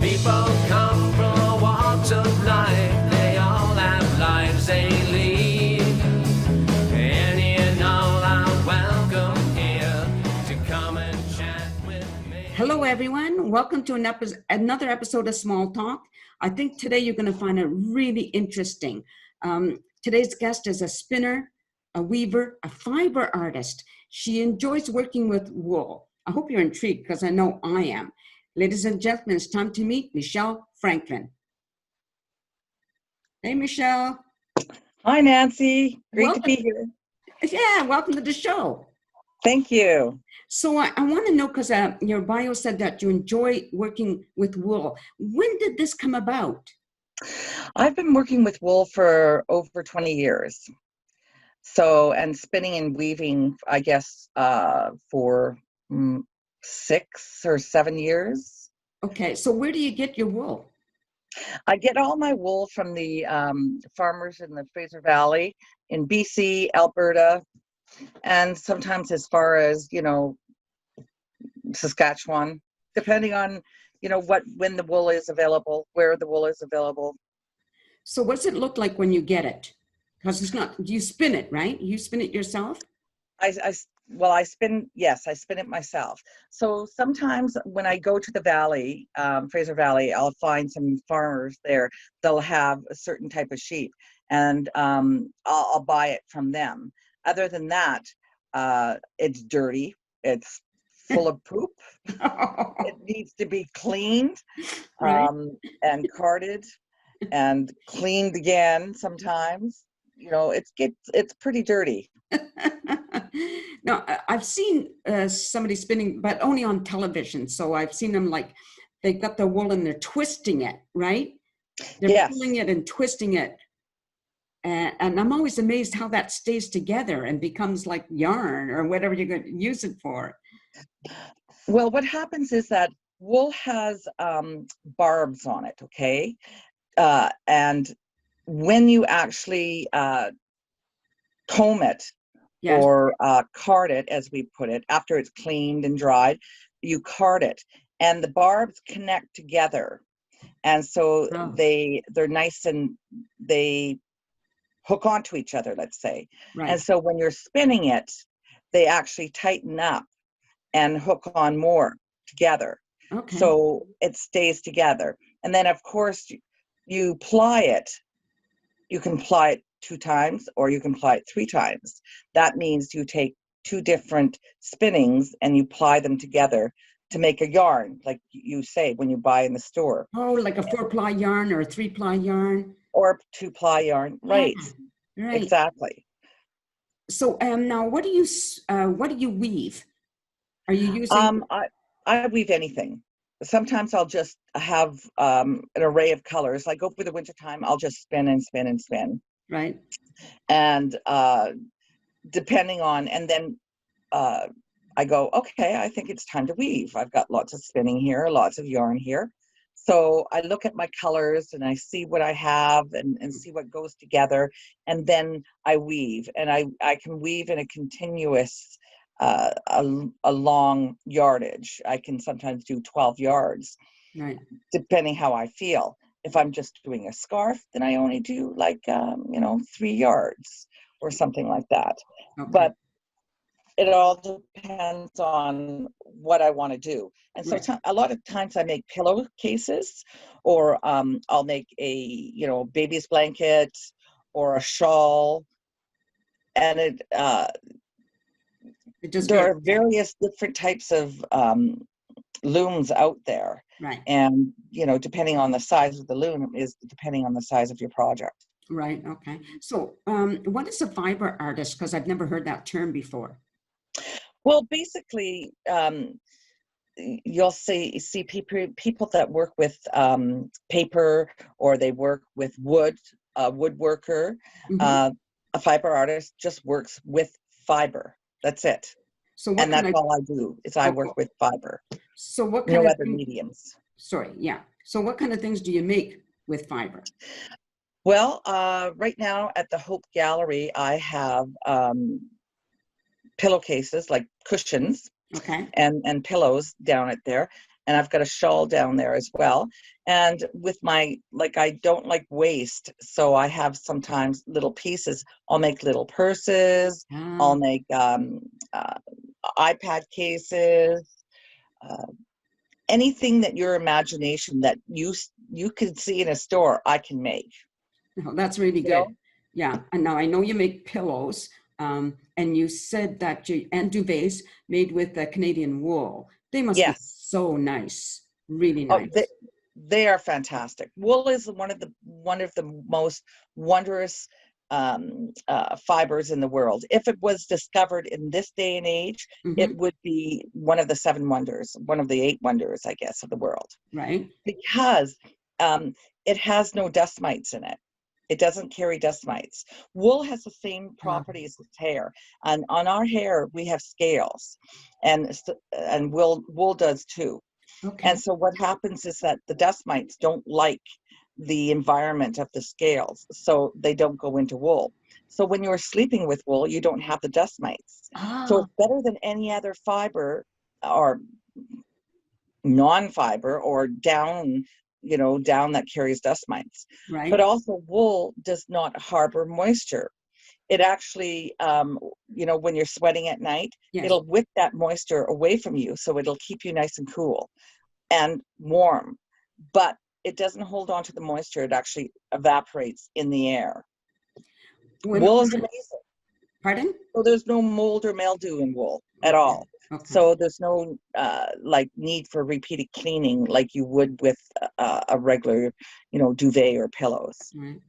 People come from all walks of life. They all have lives they lead. Any and all are welcome here to come and chat with me. Hello, everyone. Welcome to another episode of Small Talk. I think today you're going to find it really interesting. Today's guest is a spinner, a weaver, a fiber artist. She enjoys working with wool. I hope you're intrigued because I know I am. Ladies and gentlemen, it's time to meet Michele Franklin. Hey, Michele. Hi, Nancy. Great Welcome. to be here. Yeah, welcome to the show. Thank you. So I want to know, because your bio said that you enjoy working with wool. When did this come about? I've been working with wool for over 20 years. So, and spinning and weaving, I guess, for 6 or 7 years. Okay, so where do you get your wool? I get all my wool from the farmers in the Fraser Valley in BC, Alberta, and sometimes as far as, Saskatchewan, depending on, when the wool is available, where the wool is available. So what does it look like when you get it? Because it's not, you spin it, right? You spin it yourself? I spin it myself. So sometimes when I go to the valley, Fraser Valley, I'll find some farmers there. They'll have a certain type of sheep, and I'll buy it from them. Other than that, it's dirty. It's full of poop. It needs to be cleaned, Right. and carded and cleaned again sometimes. It's pretty dirty. Now, I've seen somebody spinning, but only on television. So I've seen them they've got the wool and they're twisting it, right? They're Yes. pulling it and twisting it. And I'm always amazed how that stays together and becomes like yarn or whatever you're going to use it for. Well, what happens is that wool has barbs on it, okay? And when you actually comb it, Yes. or card it, as we put it, after it's cleaned and dried, you card it, and the barbs connect together, and so Oh. they're nice and they hook onto each other, let's say. Right. And so when you're spinning it, they actually tighten up and hook on more together. Okay. So it stays together. And then of course you ply it. You can ply it 2 times or you can ply it 3 times. That means you take 2 different spinnings and you ply them together to make a yarn, like you say when you buy in the store. Oh, like a 4-ply yarn or a 3-ply yarn? Or 2-ply yarn, right? Yeah, right. Exactly. So now, what do you weave? Are you using? I weave anything. Sometimes I'll just have an array of colors. Like over the winter time, I'll just spin and spin and spin. Right. And depending on, and then I go, okay, I think it's time to weave. I've got lots of spinning here, lots of yarn here. So I look at my colors and I see what I have and see what goes together. And then I weave, and I can weave in a continuous, a long yardage. I can sometimes do 12 yards, Right. depending how I feel. If I'm just doing a scarf, then I only do 3 yards or something like that. Okay. But it all depends on what I want to do. And so Right. a lot of times I make pillowcases, or I'll make a, baby's blanket or a shawl. And It just there are varies. various different types of looms out there. Right. And, depending on the size of the loom is depending on the size of your project. Right. Okay. So, what is a fiber artist? Because I've never heard that term before. Well, basically, you'll see people that work with paper, or they work with wood, a woodworker. Mm-hmm. A fiber artist just works with fiber. That's it. So what And kind that's all I do is I work with fiber. So what kind No of other mediums. Sorry. Yeah. So what kind of things do you make with fiber? Well, right now at the Hope Gallery, I have pillowcases, like cushions, Okay. and pillows down at there. and I've got a shawl down there as well. And with my, like, I don't like waste, so I have sometimes little pieces. I'll make little purses. I'll make iPad cases, anything that your imagination that you could see in a store, I can make. Oh, that's really You good. know? Yeah. And now I know you make pillows, and you said that and duvets made with Canadian wool. They must be Yes. so nice, really Oh, nice. they are fantastic. Wool is one of the most wondrous fibers in the world. If it was discovered in this day and age, it would be one of the 7 wonders, one of the 8 wonders, I guess, of the world. Right. Because it has no dust mites in it. It doesn't carry dust mites. Wool has the same properties as hair, and on our hair we have scales, and wool does too. Okay. And so what happens is that the dust mites don't like the environment of the scales, so they don't go into wool. So when you're sleeping with wool, you don't have the dust mites. So it's better than any other fiber or non-fiber or down, down that carries dust mites. Right. But also wool does not harbor moisture. It actually, when you're sweating at night, Yes. it'll whip that moisture away from you. So it'll keep you nice and cool and warm, but it doesn't hold on to the moisture. It actually evaporates in the air. Wool is amazing. Pardon? So there's no mold or mildew in wool at all. Okay. So there's no need for repeated cleaning like you would with a regular, duvet or pillows. Right.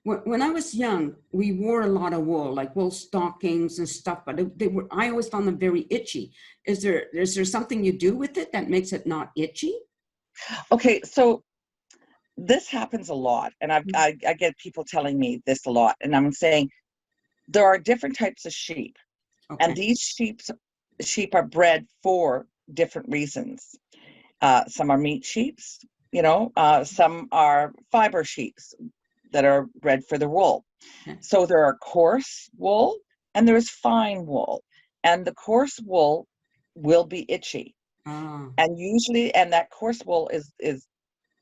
When I was young, we wore a lot of wool, like wool stockings and stuff, but I always found them very itchy. Is there something you do with it that makes it not itchy? Okay, so this happens a lot, and I get people telling me this a lot, and I'm saying there are different types of sheep, and these sheep are bred for different reasons. Some are meat sheeps, some are fiber sheeps that are bred for the wool. So there are coarse wool and there's fine wool, and the coarse wool will be itchy. And that coarse wool is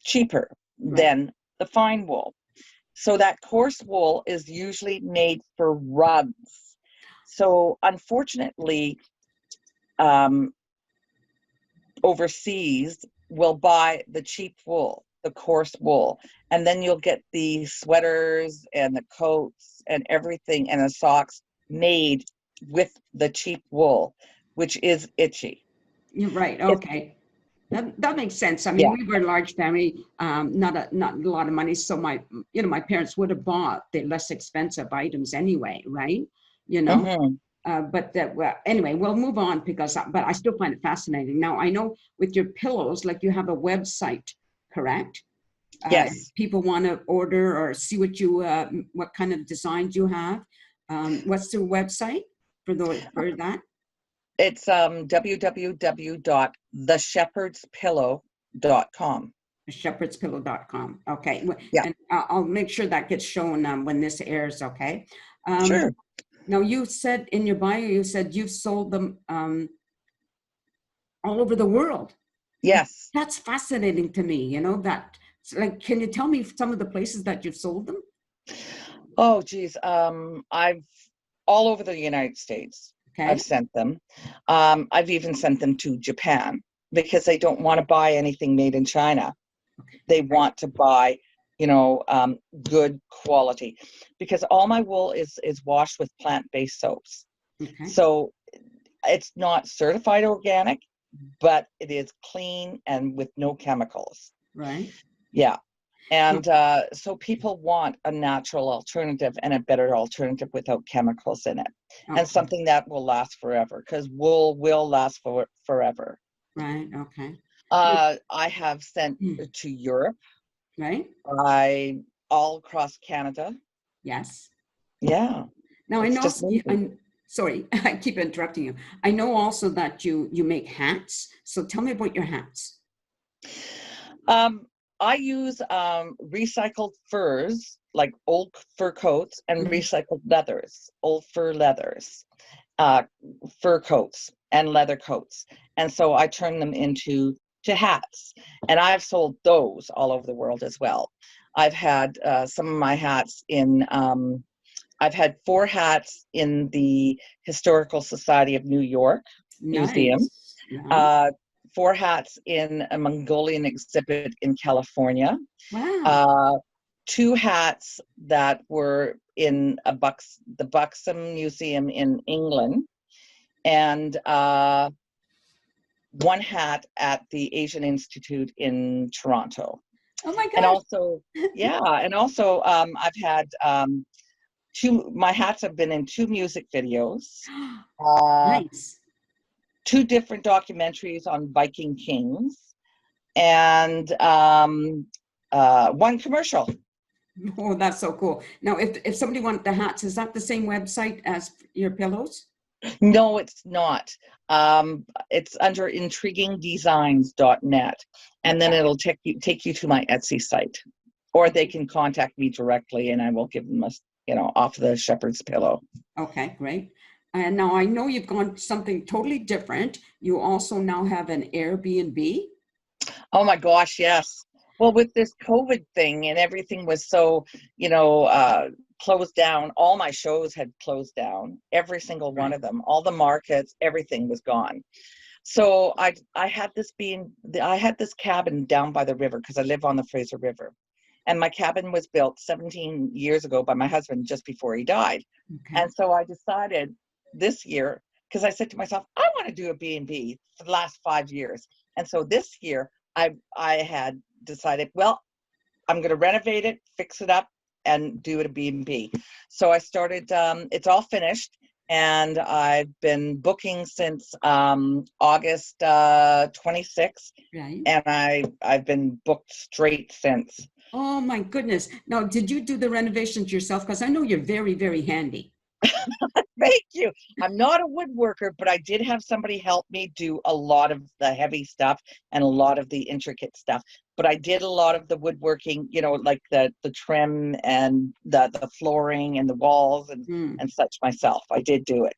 cheaper than the fine wool. So that coarse wool is usually made for rugs. So unfortunately, overseas will buy the cheap wool, the coarse wool, and then you'll get the sweaters and the coats and everything and the socks made with the cheap wool, which is itchy. You're right. Okay. That makes sense. I mean, we were a large family, not a lot of money. So my parents would have bought the less expensive items anyway, right? But anyway, we'll move on but I still find it fascinating. Now, I know with your pillows, like you have a website, correct? Yes. If people want to order or see what kind of designs you have. What's the website for that? It's www.theshepherdspillow.com. Shepherdspillow.com. Okay. Yeah. And I'll make sure that gets shown when this airs. Okay. Sure. Now, you said in your bio, you've sold them all over the world. Yes. That's fascinating to me. Can you tell me some of the places that you've sold them? Oh, geez. I've all over the United States. Okay. I've sent them. I've even sent them to Japan because they don't want to buy anything made in China. They want to buy, good quality, because all my wool is washed with plant-based soaps. Okay. So it's not certified organic, but it is clean and with no chemicals. Right. Yeah. And so people want a natural alternative and a better alternative without chemicals in it. Okay. And something that will last forever, because wool will last forever. Right. Okay. I have sent to Europe. Right. All across Canada. Yes. Yeah. Now, I know, I'm sorry, I keep interrupting you. I know also that you make hats. So tell me about your hats. I use recycled furs, like old fur coats, and recycled leathers, old fur leathers, fur coats and leather coats. And so I turn them into to hats. And I've sold those all over the world as well. I've had some of my hats in, I've had 4 hats in the Historical Society of New York Museum, Nice. Yeah. 4 hats in a Mongolian exhibit in California, Wow. 2 hats that were in the Buxom Museum in England, and 1 hat at the Asian Institute in Toronto. Oh my And gosh. also, yeah, and also I've had my hats have been in 2 music videos, uh, Nice. 2 different documentaries on Viking kings, and 1 commercial. Oh, that's so cool. Now, if somebody wanted the hats, is that the same website as your pillows? No, it's not. It's under intriguingdesigns.net, and then it'll take you to my Etsy site, or they can contact me directly, and I will give them off the shepherd's pillow. Okay, great. And now I know you've gone something totally different. You also now have an Airbnb. Oh my gosh, yes. Well, with this COVID thing and everything was so, closed down, all my shows had closed down, every single one of them, all the markets, everything was gone. So I had this cabin down by the river because I live on the Fraser River. And my cabin was built 17 years ago by my husband just before he died. Okay. And so I decided this year, because I said to myself, I want to do a B&B for the last 5 years. And so this year I had decided, well, I'm going to renovate it, fix it up, and do it a B&B. So I started, it's all finished, and I've been booking since August 26th, Right. and I've been booked straight since. Oh my goodness. Now, did you do the renovations yourself? Because I know you're very, very handy. Thank you. I'm not a woodworker, but I did have somebody help me do a lot of the heavy stuff and a lot of the intricate stuff. But I did a lot of the woodworking, like the trim and the flooring and the walls and such myself. I did do it.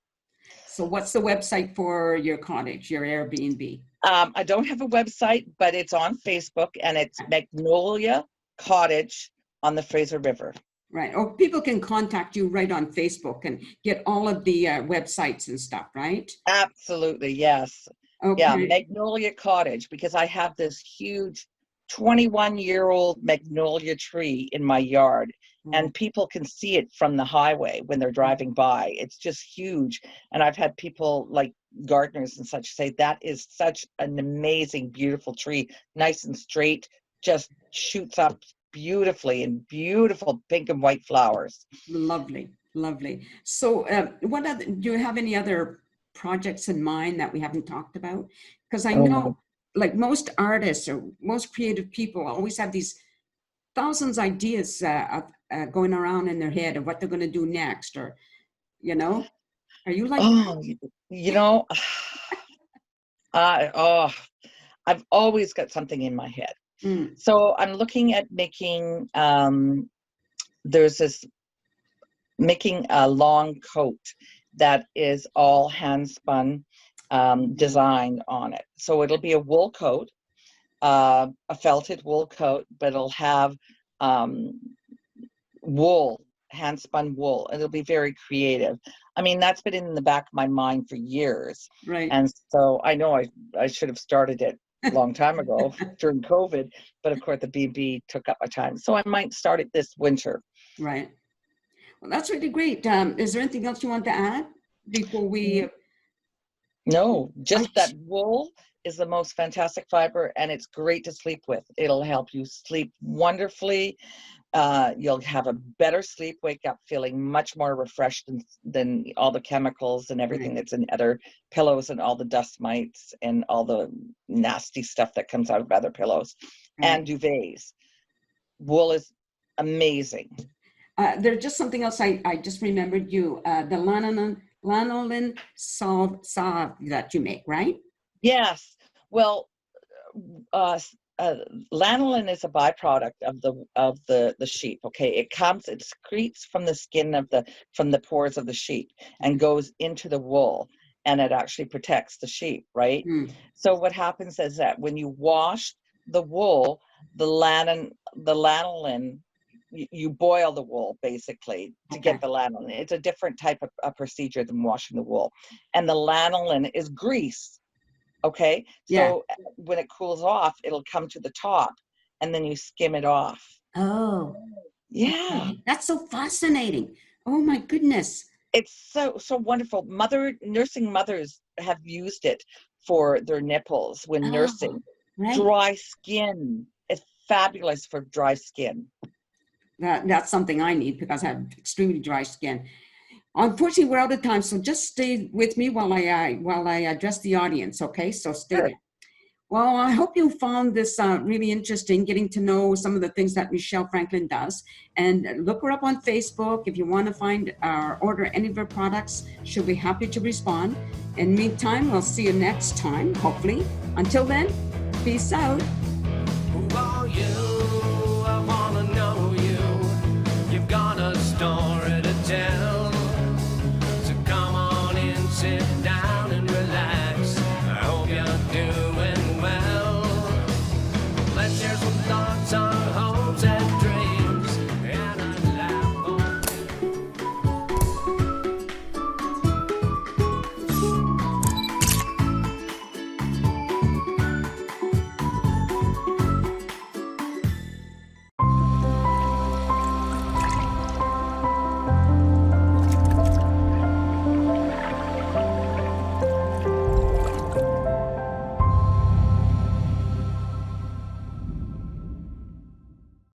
So what's the website for your cottage, your Airbnb? I don't have a website, but it's on Facebook, and it's Magnolia Cottage on the Fraser River. Right. Or people can contact you right on Facebook and get all of the websites and stuff, right? Absolutely, yes. Okay. Yeah, Magnolia Cottage, because I have this huge 21-year-old magnolia tree in my yard, and people can see it from the highway when they're driving by. It's just huge. And I've had people like gardeners and such say that is such an amazing, beautiful tree, nice and straight, just shoots up beautifully, and beautiful pink and white flowers. Lovely, lovely. So do you have any other projects in mind that we haven't talked about? Because I know like most artists or most creative people always have these thousands ideas going around in their head of what they're going to do next, or, are you like I've always got something in my head. Mm. So I'm looking at making making a long coat that is all hand spun design on it. So it'll be a wool coat, a felted wool coat, but it'll have wool, hand spun wool, and it'll be very creative. I mean, that's been in the back of my mind for years. Right. And so I know I should have started it a long time ago during COVID, but of course the B&B took up my time. So I might start it this winter. Right. Well, that's really great. Is there anything else you want to add before we? No, just that wool is the most fantastic fiber, and it's great to sleep with. It'll help you sleep wonderfully. You'll have a better sleep, wake up feeling much more refreshed than all the chemicals and everything that's in other pillows, and all the dust mites and all the nasty stuff that comes out of other pillows and duvets. Wool is amazing. There's just something else I just remembered you, the lanolin salve that you make, right? Yes. Well, lanolin is a byproduct of the sheep. Okay, it secretes from the skin from the pores of the sheep and goes into the wool. and it actually protects the sheep, right? Mm. So what happens is that when you wash the wool, the lanolin, you boil the wool basically to Okay. get the lanolin. It's a different type of a procedure than washing the wool. And the lanolin is grease. Okay. Yeah. So when it cools off, it'll come to the top and then you skim it off. Oh, Yeah. that's so fascinating. Oh my goodness. It's so wonderful. Nursing mothers have used it for their nipples when Oh, nursing. right. Dry skin. It's fabulous for dry skin. That's something I need because I have extremely dry skin. Unfortunately, we're out of time, so just stay with me while I address the audience. Okay, so stay Sure. there. Well, I hope you found this really interesting, getting to know some of the things that Michele Franklin does. And look her up on Facebook. If you want to find or order any of her products, she'll be happy to respond. In the meantime, we'll see you next time, hopefully. Until then, peace out. Who are